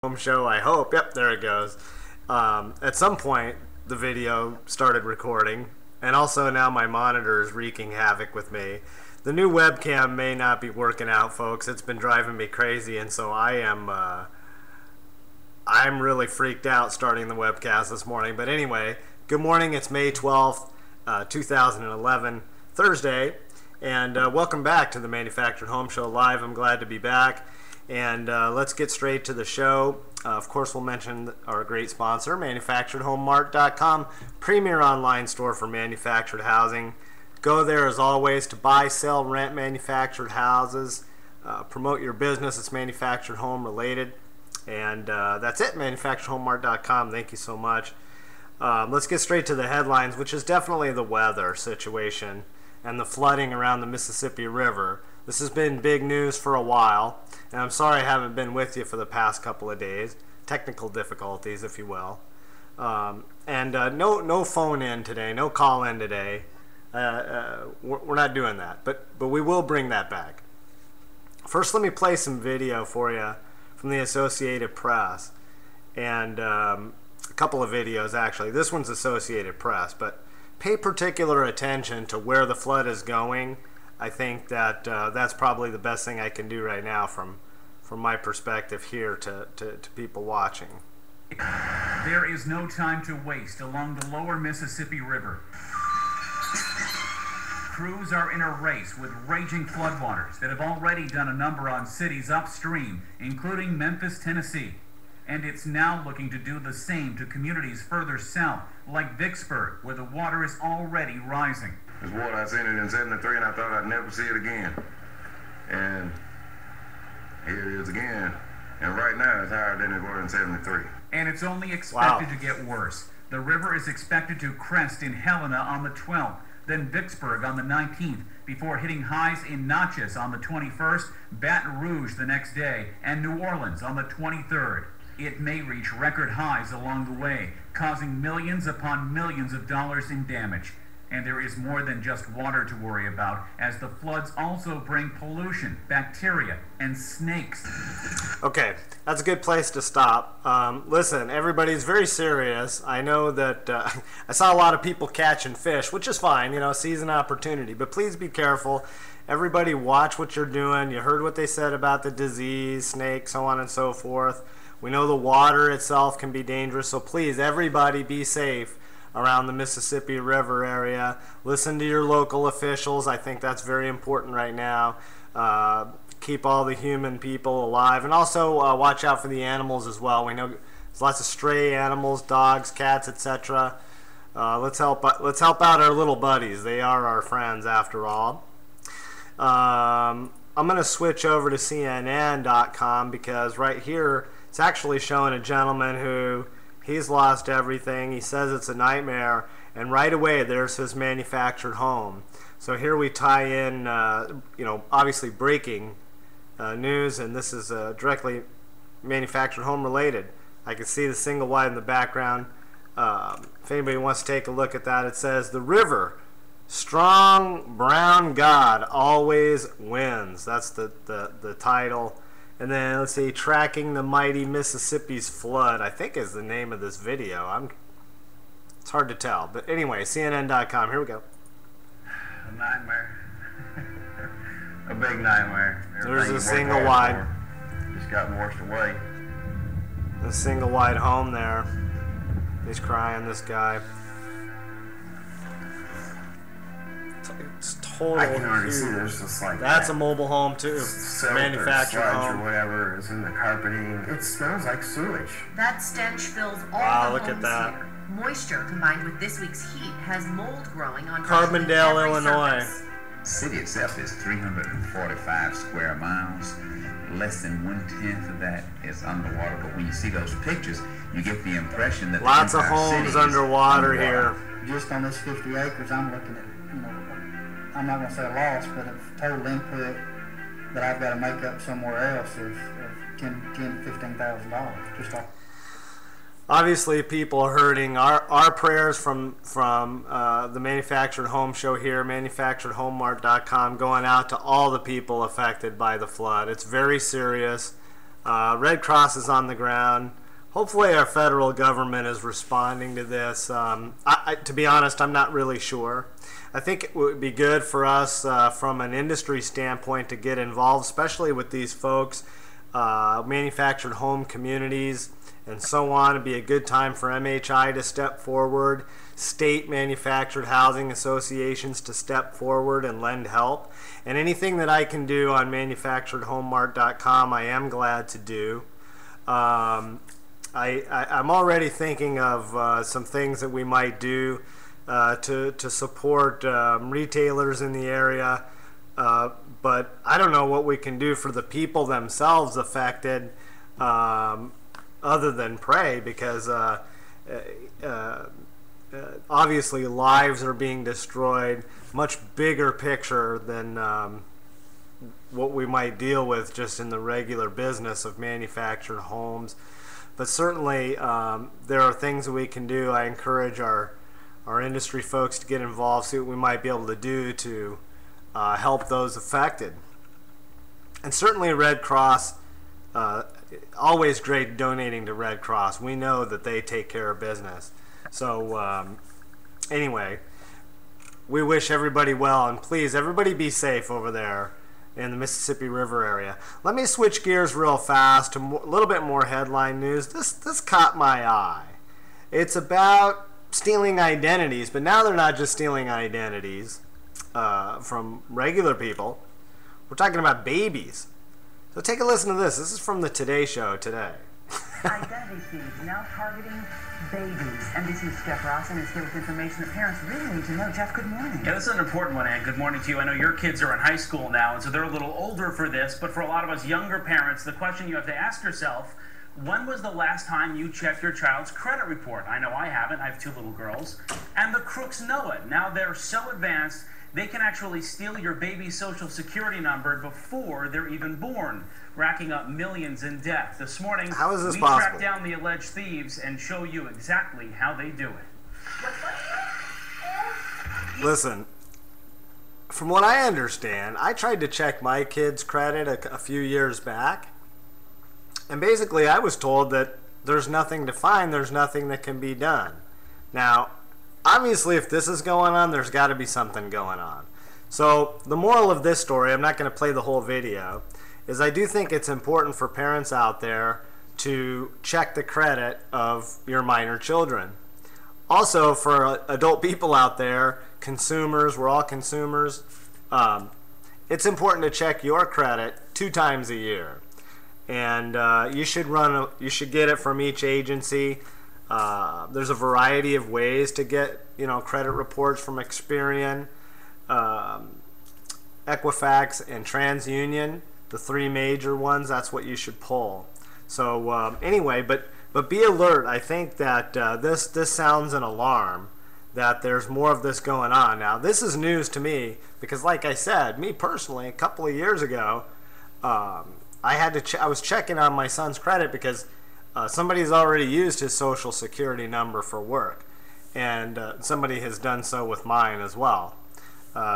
Home show, I hope. Yep, there it goes. At some point, the video started recording, and also now my monitor is wreaking havoc with me. The new webcam may not be working out, folks. It's been driving me crazy, and so I'm really freaked out starting the webcast this morning. But anyway, good morning. It's May 12th, 2011, Thursday, and welcome back to the Manufactured Home Show Live. I'm glad to be back. And let's get straight to the show. Of course, we'll mention our great sponsor, ManufacturedHomeMart.com, premier online store for manufactured housing. Go there as always to buy, sell, rent manufactured houses, promote your business. It's manufactured home related. And that's it, ManufacturedHomeMart.com. Thank you so much. Let's get straight to the headlines, which is definitely the weather situation and the flooding around the Mississippi River. This has been big news for a while, and I'm sorry I haven't been with you for the past couple of days. Technical difficulties, if you will. No phone in today, no call in today. We're not doing that, but we will bring that back. First, let me play some video for you from the Associated Press, and a couple of videos actually. This one's Associated Press, but pay particular attention to where the flood is going. I think that that's probably the best thing I can do right now from my perspective here to people watching. There is no time to waste along the lower Mississippi River. Crews are in a race with raging floodwaters that have already done a number on cities upstream, including Memphis, Tennessee. And it's now looking to do the same to communities further south, like Vicksburg, where the water is already rising. This water, I seen it in 73 and I thought I'd never see it again. And here it is again. And right now it's higher than it was in 73. And it's only expected to get worse. The river is expected to crest in Helena on the 12th, then Vicksburg on the 19th, before hitting highs in Natchez on the 21st, Baton Rouge the next day, and New Orleans on the 23rd. It may reach record highs along the way, causing millions upon millions of dollars in damage. And there is more than just water to worry about, as the floods also bring pollution, bacteria, and snakes. Okay, that's a good place to stop. Listen, everybody's very serious. I know that I saw a lot of people catching fish, which is fine, you know, season opportunity. But please be careful. Everybody watch what you're doing. You heard what they said about the disease, snakes, so on and so forth. We know the water itself can be dangerous, so please, everybody be safe around the Mississippi River area. Listen to your local officials. I think that's very important right now. Keep all the human people alive, and also watch out for the animals as well. We know there's lots of stray animals, dogs, cats, etc. Let's help out our little buddies. They are our friends after all. I'm going to switch over to CNN.com because right here it's actually showing a gentleman who he's lost everything. He says it's a nightmare, and right away there's his manufactured home. So here we tie in, obviously breaking news, and this is directly manufactured home related. I can see the single wide in the background. If anybody wants to take a look at that, it says, "The river, strong brown God always wins." That's the title. And then let's see, "Tracking the Mighty Mississippi's Flood," I think is the name of this video. It's hard to tell. But anyway, CNN.com, here we go. A nightmare. A big nightmare. There's a single wide. Just got washed away. The single wide home there. He's crying, this guy. It's total. I can already see there's just like that's a mobile home too, manufactured home or whatever is in the carpeting. It smells like sewage. That stench fills all wow, the look homes at that. here. Moisture combined with this week's heat has mold growing on Carbondale, every Illinois. surface. The city itself is 345 square miles. Less than 1/10 of that is underwater. But when you see those pictures, you get the impression that lots the of entire homes city is underwater here. Just on this 50 acres, I'm looking at, I'm not going to say a loss, but a total input that I've got to make up somewhere else of $10,000 to $15,000. Just off. Obviously, people are hurting. Our prayers from the Manufactured Home Show here, ManufacturedHomeMart.com, going out to all the people affected by the flood. It's very serious. Red Cross is on the ground. Hopefully our federal government is responding to this. To be honest, I'm not really sure. I think it would be good for us from an industry standpoint to get involved, especially with these folks, manufactured home communities and so on. It'd be a good time for MHI to step forward, state manufactured housing associations to step forward and lend help. And anything that I can do on manufacturedhomemart.com, I am glad to do. I'm already thinking of some things that we might do to support retailers in the area, but I don't know what we can do for the people themselves affected, other than pray, because obviously lives are being destroyed. Much bigger picture than what we might deal with just in the regular business of manufactured homes. But certainly there are things that we can do. I encourage our industry folks to get involved, see what we might be able to do to help those affected. And certainly Red Cross, always great donating to Red Cross. We know that they take care of business. So anyway, we wish everybody well, and please, everybody be safe over there in the Mississippi River area. Let me switch gears real fast to a little bit more headline news. This caught my eye. It's about stealing identities, but now they're not just stealing identities from regular people. We're talking about babies. So take a listen to this. This is from the Today Show today. Identity thieves now targeting babies. NBC's Jeff Rossen is here with information that parents really need to know. Jeff, good morning. Yeah, this is an important one, Ann. Good morning to you. I know your kids are in high school now, and so they're a little older for this, but for a lot of us younger parents, the question you have to ask yourself, when was the last time you checked your child's credit report? I know I haven't. I have 2 little girls. And the crooks know it. Now they're so advanced, they can actually steal your baby's social security number before they're even born, racking up millions in debt. This morning, how is this we possible? track down the alleged thieves and show you exactly how they do it. Listen, from what I understand, I tried to check my kids' credit a few years back, and basically I was told that there's nothing to find, there's nothing that can be done. Now, obviously, if this is going on, there's got to be something going on. So the moral of this story, I'm not going to play the whole video, is I do think it's important for parents out there to check the credit of your minor children. Also, for adult people out there, consumers, we're all consumers, it's important to check your credit 2 times a year. And you should get it from each agency. There's a variety of ways to get, credit reports from Experian, Equifax, and TransUnion, the 3 major ones. That's what you should pull. So anyway, but be alert. I think that this sounds an alarm that there's more of this going on. Now, this is news to me because, like I said, me personally, a couple of years ago, I was checking on my son's credit because somebody's already used his social security number for work, and somebody has done so with mine as well.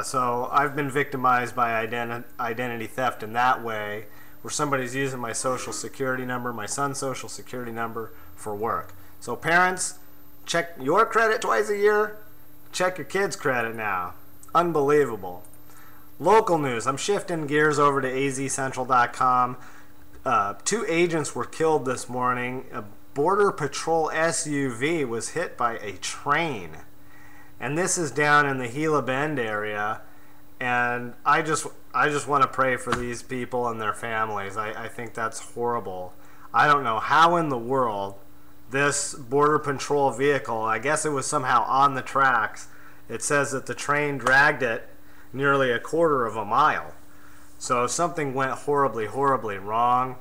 So I've been victimized by identity theft in that way, where somebody's using my social security number, my son's social security number, for work. So parents, check your credit twice a year. Check your kids' credit now. Unbelievable. Local news. I'm shifting gears over to azcentral.com. 2 agents were killed this morning. A Border Patrol SUV was hit by a train. And this is down in the Gila Bend area. And I just want to pray for these people and their families. I think that's horrible. I don't know how in the world this Border Patrol vehicle, I guess it was somehow on the tracks. It says that the train dragged it nearly a quarter of a mile. So something went horribly, horribly wrong,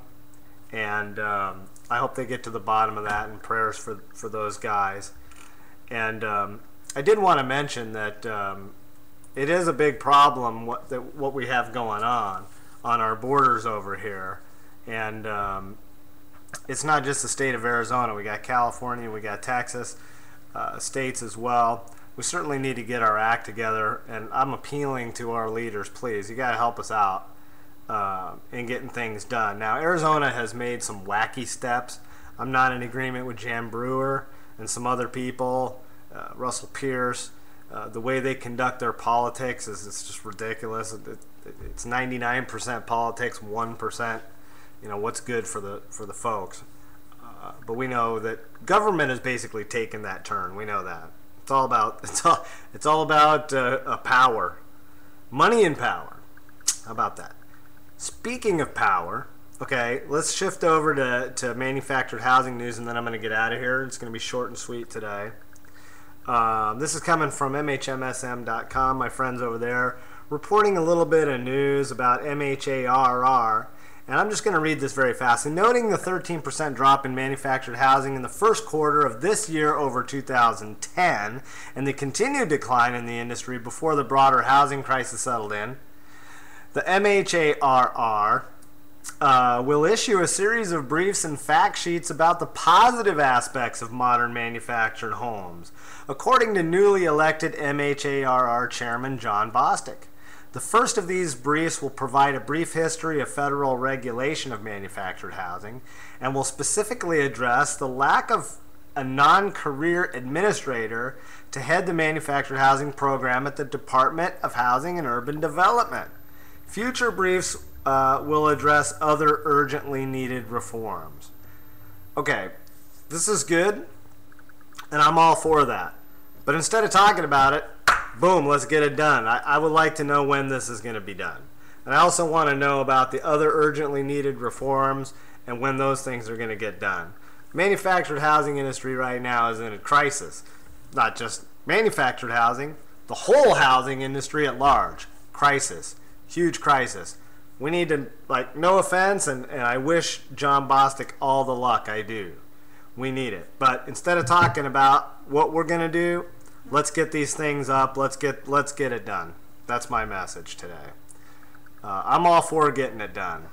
and I hope they get to the bottom of that, and prayers for those guys. And I did want to mention that it is a big problem what we have going on our borders over here, and it's not just the state of Arizona. We got California, we got Texas, states as well. We certainly need to get our act together, and I'm appealing to our leaders, please. You got to help us out. in getting things done. Now, Arizona has made some wacky steps. I'm not in agreement with Jan Brewer and some other people, Russell Pierce. The way they conduct their politics is it's just ridiculous. It's 99% politics, 1%, what's good for the folks. But we know that government has basically taken that turn. We know that. It's all about power, money and power. How about that? Speaking of power, okay, let's shift over to manufactured housing news, and then I'm going to get out of here. It's going to be short and sweet today. This is coming from MHMSM.com, my friends over there, reporting a little bit of news about MHARR. And I'm just going to read this very fast. And noting the 13% drop in manufactured housing in the first quarter of this year over 2010, and the continued decline in the industry before the broader housing crisis settled in, the MHARR will issue a series of briefs and fact sheets about the positive aspects of modern manufactured homes, according to newly elected MHARR Chairman John Bostic. The first of these briefs will provide a brief history of federal regulation of manufactured housing and will specifically address the lack of a non-career administrator to head the manufactured housing program at the Department of Housing and Urban Development. Future briefs will address other urgently needed reforms. Okay, this is good, and I'm all for that. But instead of talking about it, boom, let's get it done. I would like to know when this is going to be done. And I also want to know about the other urgently needed reforms and when those things are going to get done. Manufactured housing industry right now is in a crisis. Not just manufactured housing, the whole housing industry at large. Crisis. Huge crisis. We need to, no offense, and I wish John Bostic all the luck, I do. We need it. But instead of talking about what we're going to do, let's get these things up. Let's get it done. That's my message today. I'm all for getting it done.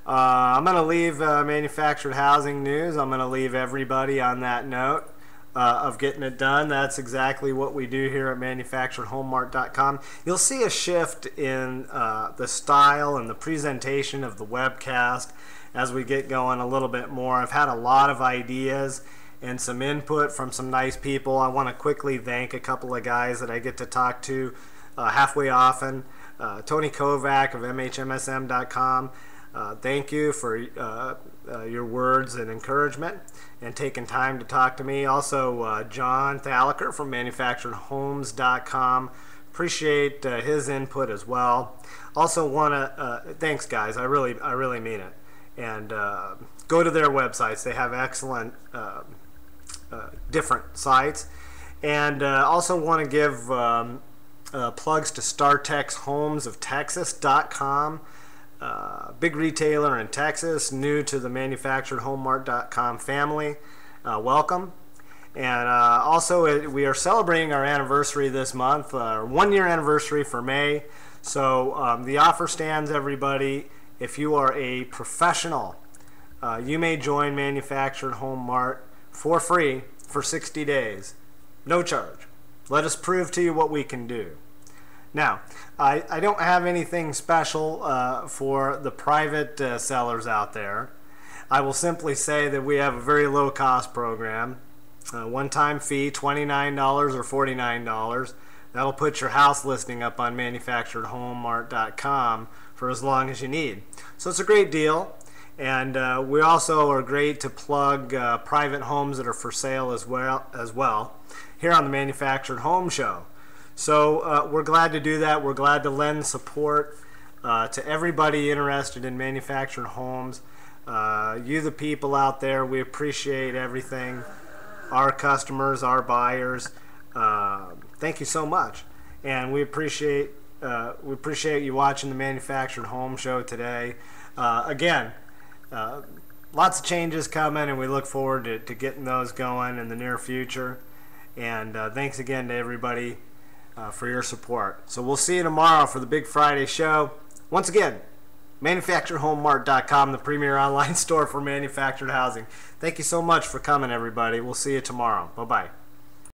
I'm going to leave manufactured housing news. I'm going to leave everybody on that note of getting it done. That's exactly what we do here at manufacturedhomemart.com. You'll see a shift in the style and the presentation of the webcast as we get going a little bit more. I've had a lot of ideas and some input from some nice people. I want to quickly thank a couple of guys that I get to talk to halfway often. Tony Kovac of MHMSM.com. Thank you for your words and encouragement and taking time to talk to me. Also, John Thalacker from ManufacturedHomes.com. Appreciate his input as well. Also want to thanks, guys. I really mean it. And go to their websites. They have excellent different sites. And also want to give plugs to StarTexHomesOfTexas.com. Big retailer in Texas, new to the ManufacturedHomemart.com family. Welcome. And also, we are celebrating our anniversary this month, our 1-year anniversary for May. So the offer stands, everybody. If you are a professional, you may join Manufactured Home Mart for free for 60 days. No charge. Let us prove to you what we can do. Now, I don't have anything special for the private sellers out there. I will simply say that we have a very low cost program. One-time fee, $29 or $49. That'll put your house listing up on manufacturedhomemart.com for as long as you need. So it's a great deal. And we also are great to plug private homes that are for sale as well here on the Manufactured Home Show. So we're glad to do that. We're glad to lend support to everybody interested in manufactured homes. You, the people out there, we appreciate everything. Our customers, our buyers. Thank you so much, and we appreciate you watching the Manufactured Home Show today. Again, lots of changes coming, and we look forward to getting those going in the near future. And thanks again to everybody for your support. So we'll see you tomorrow for the Big Friday show. Once again, ManufacturedHomemart.com, the premier online store for manufactured housing. Thank you so much for coming, everybody. We'll see you tomorrow. Bye-bye.